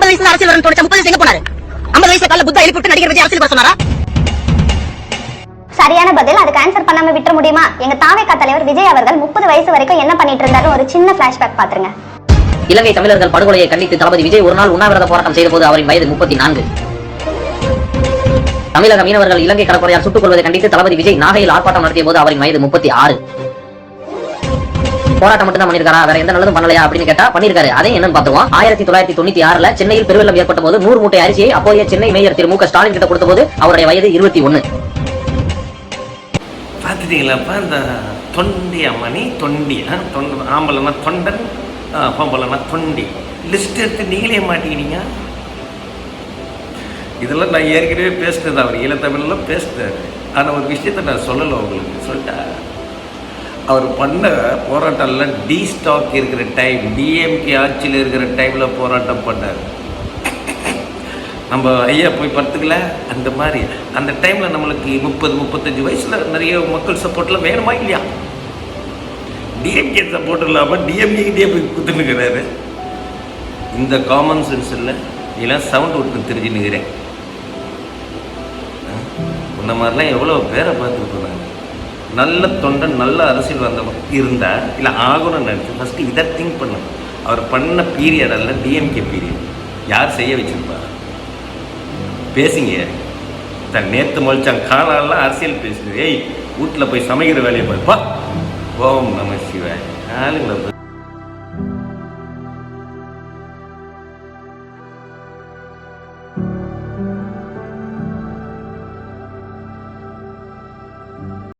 50 வயசுல அரசியல் வரணும் தோணுச்சா? 30 வயசு எங்க போனாரு? 50 வயசுல கால புத்தா எழுப்பிட்டு நடிகர் விஜய் அரசியல் வர சொன்னாரா? சரியான பதில். அதுக்கு ஆன்சர் பண்ணாம விட்டுற முடியுமா? எங்க தாவேகா தலைவர் விஜய் அவர்கள் 30 வயசு வரைக்கும் என்ன பண்ணிட்டு இருந்தாரு ஒரு சின்ன பிளாஷ்பேக் பாத்துருங்க. இலங்கை தமிழர்கள் படுகொலையை கண்டித்து தளபதி விஜய் ஒரு நாள் உண்ணாவிரத போராட்டம் செய்த போது அவரின் வயது 34. தமிழக மீனவர்கள் இலங்கை கடற்படையால் சுட்டுக் கொள்வதை கண்டித்து தளபதி விஜய் நாகையில் ஆர்ப்பாட்டம் நடத்திய போது அவரின் வயது 36. போராட்டம் மட்டும் தான் பண்ணிருக்காரா, வேற எந்த நல்லதும் பண்ணலையா அப்படின்னு கேட்டா பண்ணிருக்காரு. அதே என்னன்னு பாத்துவோம். 1996 சென்னையில் பெருவெள்ளம் ஏற்பட்ட போது 100 மூட்டை அரிசியை அப்போதைய சென்னை மேயர் திரு மு.க. ஸ்டாலின் கிட்ட கொடுத்த போது அவருடைய வயது 21. பாத்துட்டீங்களாப்பா இந்த தொண்டி அம்மணி தொண்டி ஆம்பளைனா தொண்டன் பொம்பளைனா தொண்டி லிஸ்ட் எடுத்து நீங்களே மாட்டிக்கினீங்க. இதெல்லாம் நான் ஏற்கனவே பேசினது, அவர் ஈழத்தமிழ்லாம் பேசினார். ஆனால் ஒரு விஷயத்த நான் சொல்லலை உங்களுக்கு சொல்லிட்டா. அவர் பண்ண போராட்டம்லாம் டி ஸ்டாக் இருக்கிற டைம், டிஎம்கே ஆட்சியில் இருக்கிற டைமில் போராட்டம் பண்ணார். நம்ம ஐயா போய் படுத்துக்கல அந்த மாதிரி அந்த டைமில் நம்மளுக்கு 30-35 வயசில் நிறைய மக்கள் சப்போர்ட்லாம் வேணுமா இல்லையா? டிஎம்கே சப்போர்ட் இல்லாமல் டிஎம்கேக்கிட்டே போய் குத்துனுக்கிறாரு. இந்த காமன் சென்ஸ் இல்லை, இதெல்லாம் சவுண்ட் விட்டு தெரிஞ்சுன்னுக்கிறேன். இந்த மாதிரிலாம் எவ்வளோ பேரை பார்த்துருக்கோம். நல்ல தொண்டன் நல்ல அரசியல் வந்தவன் இருந்தா இல்லை ஆகணும்னு நினச்சி ஃபஸ்ட்டு இதை திங்க் பண்ணணும். அவர் பண்ண பீரியட் அல்ல டிஎம்கே பீரியட். யார் செய்ய வச்சிருப்பா? பேசுங்க. நேற்று மொழிச்சாங்க காலெல்லாம் அரசியல் பேசுது. ஏய் வீட்டில் போய் சமைக்கிற வேலையை பார்ப்பா. ஓம் நம சிவாய். ஆளுங்களை